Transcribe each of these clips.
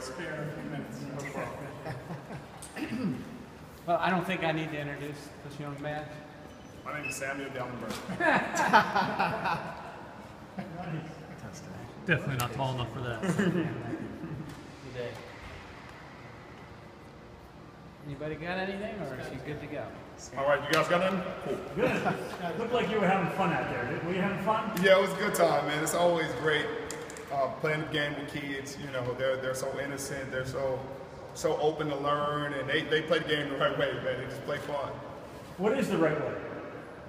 Spare a few minutes. No problem. Well, I don't think I need to introduce this young man. My name is Samuel Dellenberg. Definitely not tall enough for that. Today. Anybody got anything, or is he good to go? All right, you guys got nothing? Cool. Good. It looked like you were having fun out there. Were you having fun? Yeah, it was a good time, man. It's always great playing the game with kids. You know, they're so innocent. They're so open to learn, and they play the game the right way, man. They just play fun. What is the right way?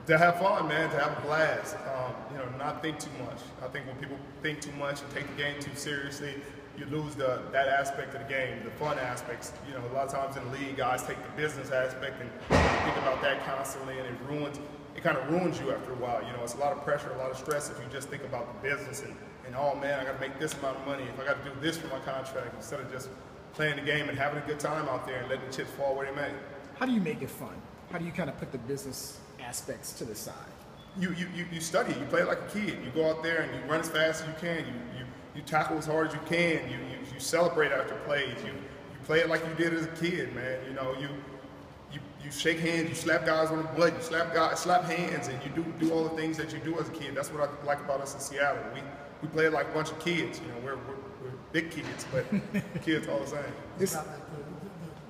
To have fun, man, to have a blast, you know, not think too much. I think when people think too much and take the game too seriously, you lose that aspect of the game, the fun aspects. You know, a lot of times in the league, guys take the business aspect and think about that constantly, and it kind of ruins you after a while. You know, it's a lot of pressure, a lot of stress if you just think about the business and oh man, I got to make this amount of money, if I got to do this for my contract, instead of just playing the game and having a good time out there and letting the chips fall where they may. How do you make it fun? How do you kind of put the business aspects to the side? You study, you play like a kid. You go out there and you run as fast as you can. You tackle as hard as you can. You celebrate after plays. You play it like you did as a kid, man. You know, you shake hands, you slap guys on the butt, you slap hands, and you do all the things that you do as a kid. That's what I like about us in Seattle. We play like a bunch of kids. You know, we're big kids, but kids all the same. This about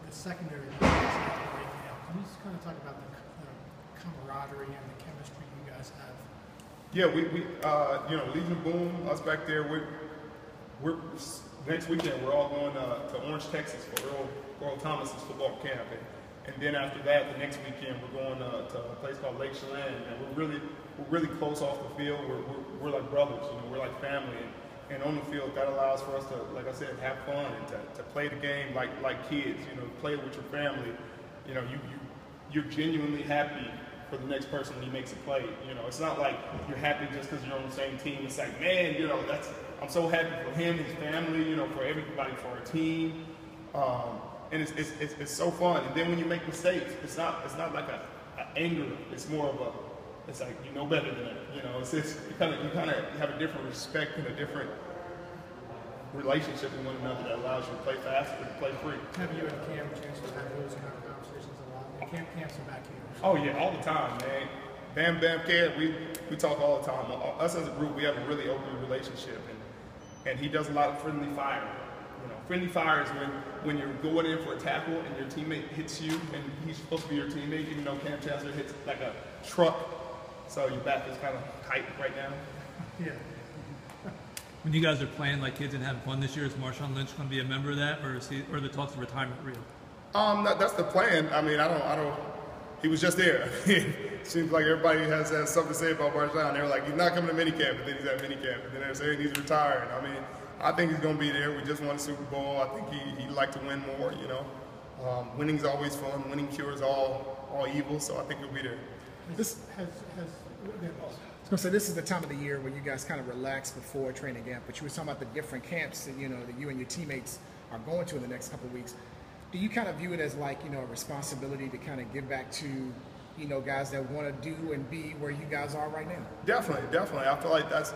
the secondary right now. Can you just kind of talk about the camaraderie and the chemistry you guys have? Yeah, we you know, Legion of Boom, us back there. We're next weekend. We're all going to Orange, Texas for Earl Thomas's football camp, and then after that, the next weekend we're going to a place called Lake Chelan, and we're really close off the field. We're like brothers, you know, we're like family. And on the field, that allows for us to, like I said, have fun and to play the game like kids. You know, play with your family. You know, you're genuinely happy for the next person when he makes a play. You know, it's not like you're happy just because you're on the same team. It's like, man, you know, I'm so happy for him, his family, you know, for everybody, for our team. And it's so fun. And then when you make mistakes, it's not like a anger. It's more of it's like, you know better than that. You know, it's just, you kind of have a different respect and a different relationship with one another that allows you to play faster and play free. Have you and Cam a chance to have those kind of conversations a lot? The camps are back here. Oh yeah, all the time, man. Bam, Cam, we talk all the time. Us as a group, we have a really open relationship, and he does a lot of friendly fire. You know, friendly fire is when you're going in for a tackle and your teammate hits you, and he's supposed to be your teammate, even though Cam Chancellor hits like a truck. So your back is kind of tight right now. Yeah. When you guys are playing like kids and having fun this year, is Marshawn Lynch going to be a member of that, or are the talks of retirement real? That's the plan. I mean, I don't. He was just there. It seems like everybody has something to say about Marshawn. They were like, he's not coming to minicamp, but then he's at minicamp, and then they're saying he's retiring. I mean, I think he's going to be there. We just won a Super Bowl. I think he'd like to win more. You know, winning's always fun. Winning cures all evil. So I think he'll be there. I was going to say, this is the time of the year where you guys kind of relax before training camp, but you were talking about the different camps that, you know, that you and your teammates are going to in the next couple of weeks. Do you kind of view it as like, you know, a responsibility to kind of give back to, you know, guys that want to do and be where you guys are right now? Definitely. I feel like that's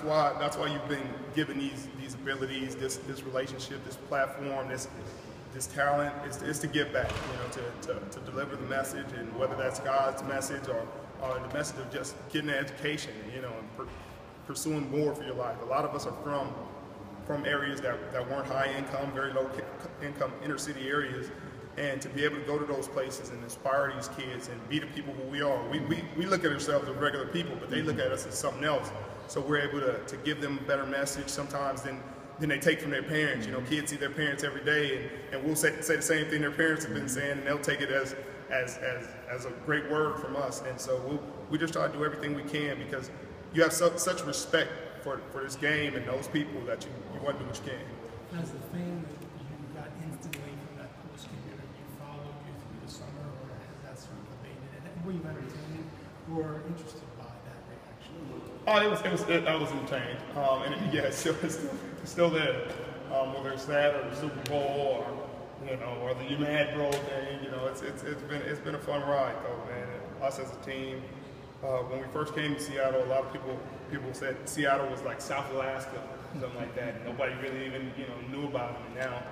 why you've been given these abilities, this relationship, this platform, this talent is to give back, you know, to deliver the message, and whether that's God's message or the message of just getting an education, you know, and pursuing more for your life. A lot of us are from areas that weren't high income, very low income inner city areas, and to be able to go to those places and inspire these kids and be the people who we are. We look at ourselves as regular people, but they look at us as something else. So we're able to give them a better message sometimes than they take from their parents. You know, kids see their parents every day, and we'll say the same thing their parents have been saying, and they'll take it as a great word from us. And so we just try to do everything we can, because you have such respect for this game and those people that you want to do what you can. Has the fame that you got instantly from that post-game interview followed you through the summer, or has that sort of abated? And were you entertained or interested by that reaction? I was entertained, it's still there. Whether it's that or the Super Bowl, or you know, or the Mad Bro thing, you know, it's been a fun ride though, man. And us as a team, when we first came to Seattle, a lot of people said Seattle was like South Alaska. something like that. And nobody really even, knew about him. And now,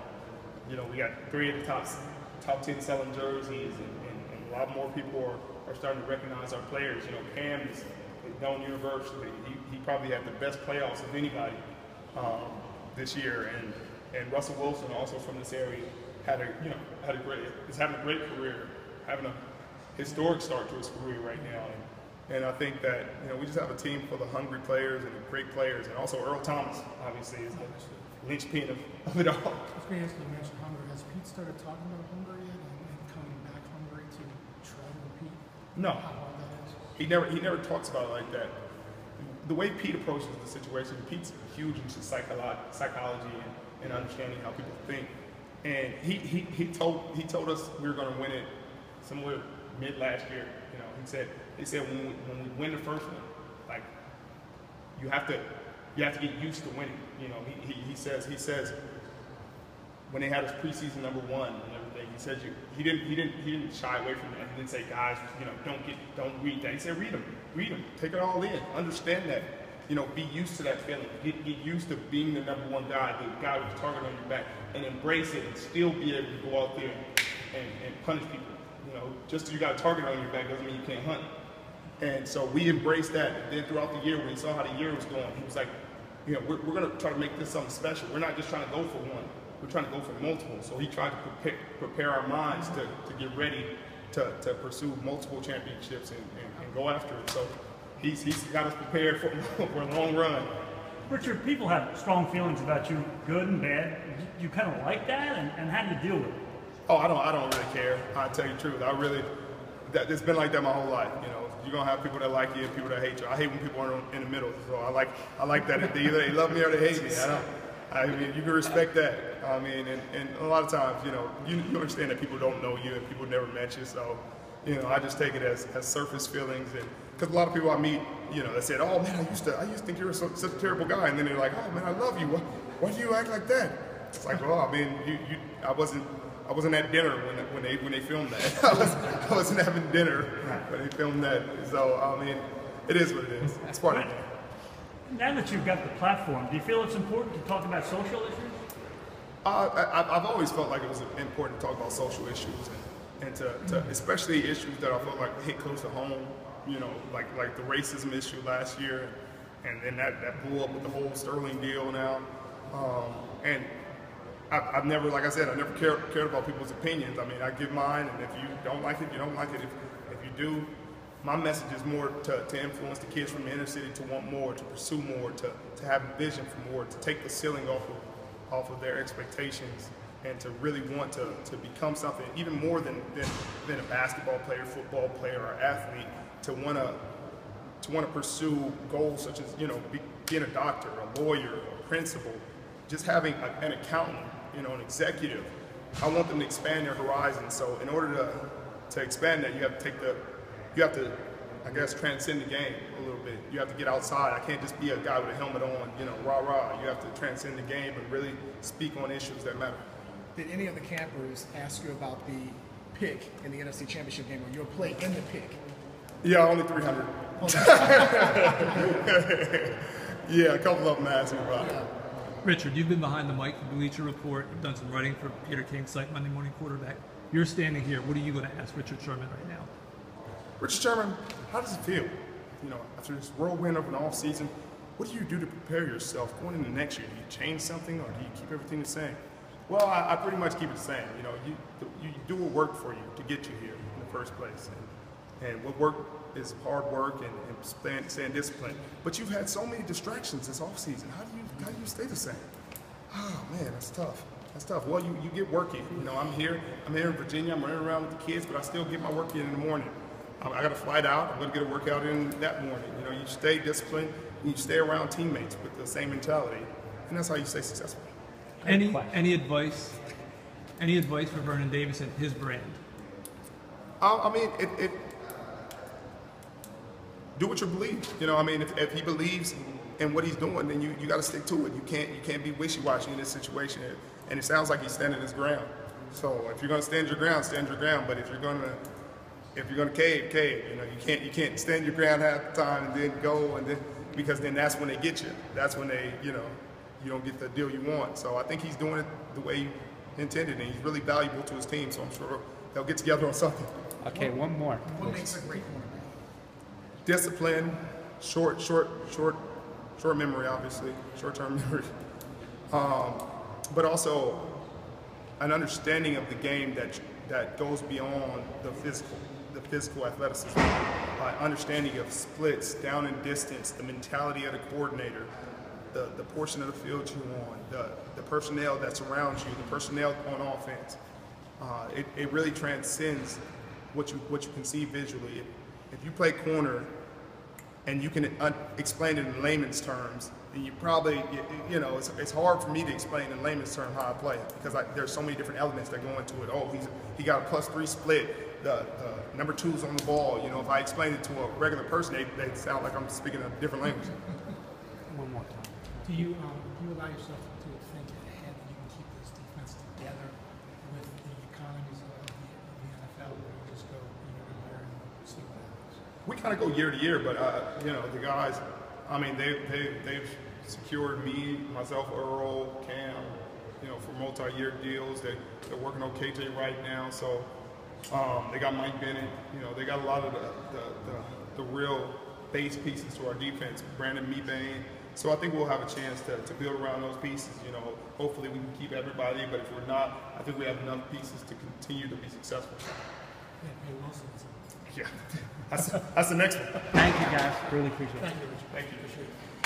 we got 3 of the top 10 selling jerseys, and a lot more people are starting to recognize our players. Cam is known universally. He probably had the best playoffs of anybody this year, and Russell Wilson, also from this area, is having a great career, having a historic start to his career right now. And I think that we just have a team full of hungry players and great players, and also Earl Thomas obviously is the linchpin of it all. I was going to ask you mentioned hunger. Has Pete started talking about hunger yet and coming back hungry to try to repeat? No, how hard that is? he never talks about it like that. The way Pete approaches the situation, Pete's huge into psychology and understanding how people think. And he told us we were going to win it somewhere mid last year. He said when we win the first one, like you have to get used to winning. He says when they had his preseason #1 and everything, he said he didn't shy away from that. He didn't say, guys, don't read that. He said read them, take it all in, understand that. Be used to that feeling. Get used to being the #1 guy, the guy with the target on your back, and embrace it, and still be able to go out there and punish people. Just because you got a target on your back doesn't mean you can't hunt. And so we embraced that. And then throughout the year, when he saw how the year was going, he was like, we're going to try to make this something special. We're not just trying to go for one. We're trying to go for multiple. So he tried to prepare our minds to get ready to pursue multiple championships and go after it. So he's got us prepared for a long run. Richard, people have strong feelings about you, good and bad. You kind of like that, and how do you deal with it? Oh, I don't really care. I'll tell you the truth. It's been like that my whole life. You're gonna have people that like you and people that hate you. I hate when people are in the middle. So I like that. Either they love me or they hate me. I mean, you can respect that. I mean, and a lot of times, you understand that people don't know you and people never met you. So, I just take it as surface feelings. And because a lot of people I meet, they said, "Oh man, I used to think you were such a terrible guy," and then they're like, "Oh man, I love you. Why do you act like that?" It's like, well, I mean, I wasn't at dinner when they filmed that. I wasn't having dinner when they filmed that. So I mean, it is what it is. It's part of it. Now that you've got the platform, do you feel it's important to talk about social issues? I've always felt like it was important to talk about social issues and to especially issues that I felt like hit close to home. Like the racism issue last year, and then that blew up with the whole Sterling deal now. And I've never, like I said, I never cared about people's opinions. I mean, I give mine, and if you don't like it, you don't like it. If you do, my message is more to influence the kids from the inner city to want more, to pursue more, to have a vision for more, to take the ceiling off of their expectations, and to really want to become something even more than a basketball player, football player, or athlete. To want to pursue goals such as being a doctor, a lawyer, a principal, just having an accountant, an executive. I want them to expand their horizons. So in order to expand that, you have to, I guess, transcend the game a little bit. You have to get outside. I can't just be a guy with a helmet on, rah-rah. You have to transcend the game and really speak on issues that matter. Did any of the campers ask you about the pick in the NFC Championship game or your play in the pick? Yeah, only 300. Yeah, a couple of them asked me about it. Richard, you've been behind the mic for Bleacher Report. You've done some writing for Peter King's site, Monday Morning Quarterback. You're standing here. What are you going to ask Richard Sherman right now? Richard Sherman, how does it feel? After this whirlwind of an off season, what do you do to prepare yourself going into next year? Do you change something, or do you keep everything the same? Well, I pretty much keep it the same. You do what worked for you to get you here in the first place. And what work is hard work and staying disciplined. But you've had so many distractions this off season. How do you stay the same? Oh man, that's tough. That's tough. Well, you get working. I'm here in Virginia. I'm running around with the kids, but I still get my work in the morning. I got a flight out. I'm going to get a workout in that morning. You stay disciplined. And you stay around teammates with the same mentality, and that's how you stay successful. Any advice for Vernon Davis and his brand? I mean, do what you believe. If he believes in what he's doing, then you got to stick to it. You can't be wishy-washy in this situation. And it sounds like he's standing his ground. So if you're going to stand your ground, stand your ground. But if you're going to cave. You can't stand your ground half the time and then go, and then because then that's when they get you. That's when they you don't get the deal you want. So I think he's doing it the way he intended, and he's really valuable to his team. So I'm sure they'll get together on something. Okay, one more. What makes a great cornerback? Discipline, short memory, obviously, short-term memory, but also an understanding of the game that goes beyond the physical athleticism, understanding of splits, down and distance, the mentality of the coordinator, the portion of the field you're on, the personnel that surrounds you, the personnel on offense. It really transcends what you can see visually. If you play corner and you can explain it in layman's terms, then you probably, it's hard for me to explain in layman's terms how I play it, because there's so many different elements that go into it. Oh, he got a +3 split, the number 2's on the ball. If I explain it to a regular person, they sound like I'm speaking a different language. One more time. Do you allow yourself to think ahead that you can keep this defense together with the economies of the NFL, or you just go year to year and see what happens? We kind of go year to year, but the guys, I mean, they've secured me, myself, Earl, Cam, for multi-year deals. They're working on KJ right now, so they got Mike Bennett. They got a lot of the real base pieces to our defense. Brandon Mebane. So I think we'll have a chance to build around those pieces. Hopefully we can keep everybody, but if we're not, I think we have enough pieces to continue to be successful. Yeah, Maybe Wilson is Yeah, that's the next one. Thank you, guys. Really appreciate it. Thank you, Richard. Thank you. Appreciate it.